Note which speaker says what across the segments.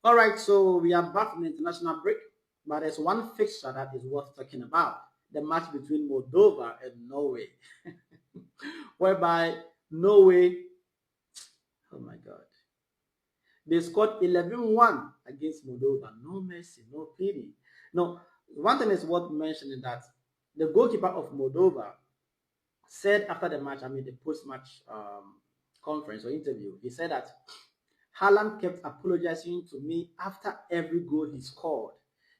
Speaker 1: All right, so we are back from the international break, but there's one fixture that is worth talking about: the match between Moldova and Norway, whereby Norway, oh my God, they scored 11-1 against Moldova. No mercy, no pity. No, one thing is worth mentioning that the goalkeeper of Moldova said after the match, I mean the post-match conference or interview, he said that Haaland kept apologizing to me after every goal he scored.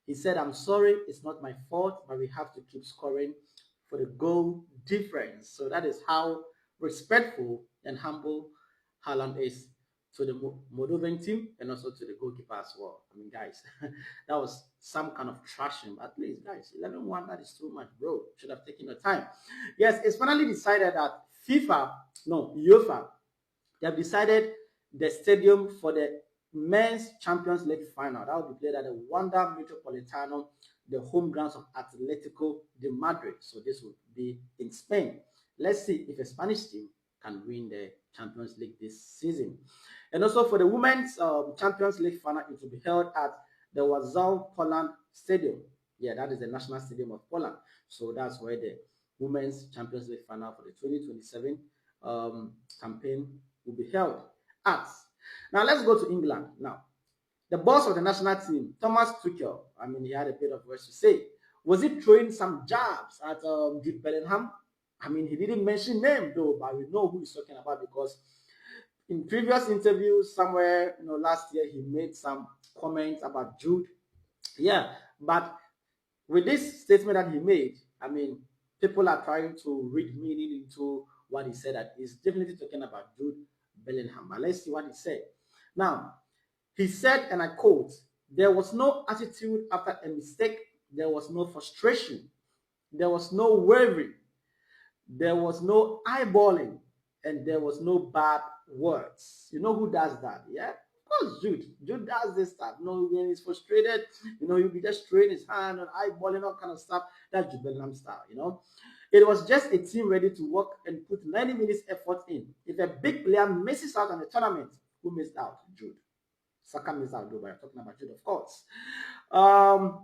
Speaker 1: He said, "I'm sorry, it's not my fault, but we have to keep scoring for the goal difference." So that is how respectful and humble Haaland is to the Moldovan team and also to the goalkeeper as well. I mean, guys, that was some kind of trashing. At least, guys, 11-1, that is too much, bro. Should have taken your time. Yes, it's finally decided that UEFA, they have decided the stadium for the men's Champions League final. That will be played at the Wanda Metropolitano, the home grounds of Atletico de Madrid. So this will be in Spain. Let's see if a Spanish team can win the Champions League this season. And also for the women's Champions League final, it will be held at the Warsaw Poland Stadium. Yeah, that is the national stadium of Poland. So that's where the women's Champions League final for the 2027 campaign will be held at. Now let's go to England. Now, the boss of the national team, Thomas Tuchel, I mean, he had a bit of words to say. Was he throwing some jabs at Jude Bellingham? I mean, he didn't mention name though, but we know who he's talking about because in previous interviews somewhere, last year he made some comments about Jude. Yeah, but with this statement that he made, I mean, people are trying to read meaning into what he said. That he's definitely talking about Jude Bellingham. But let's see what he said. Now, he said, and I quote, "There was no attitude after a mistake. There was no frustration. There was no wavering. There was no eyeballing. And there was no bad words." You know who does that? Yeah? Of course, Jude. Jude does this stuff. When he's frustrated, he'll be just throwing his hand and eyeballing, all kind of stuff. That's Jude Bellingham style. It was just a team ready to work and put 90 minutes effort in. If a big player misses out on the tournament, who missed out? Jude. Saka missed out, though, but I'm talking about Jude, of course.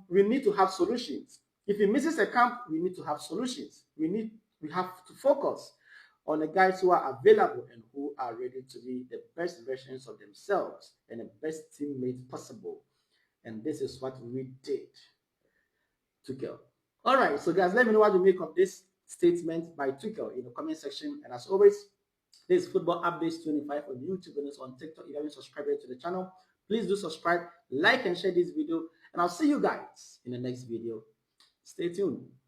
Speaker 1: We need to have solutions. If he misses a camp, we need to have solutions. We have to focus on the guys who are available and who are ready to be the best versions of themselves and the best teammates possible. And this is what we did Tuchel. All right, so guys, let me know what you make of this statement by Tuchel in the comment section. And as always, this is Football Updates 25 on YouTube and also on TikTok. If you haven't subscribed to the channel, please do subscribe, like, and share this video. And I'll see you guys in the next video. Stay tuned.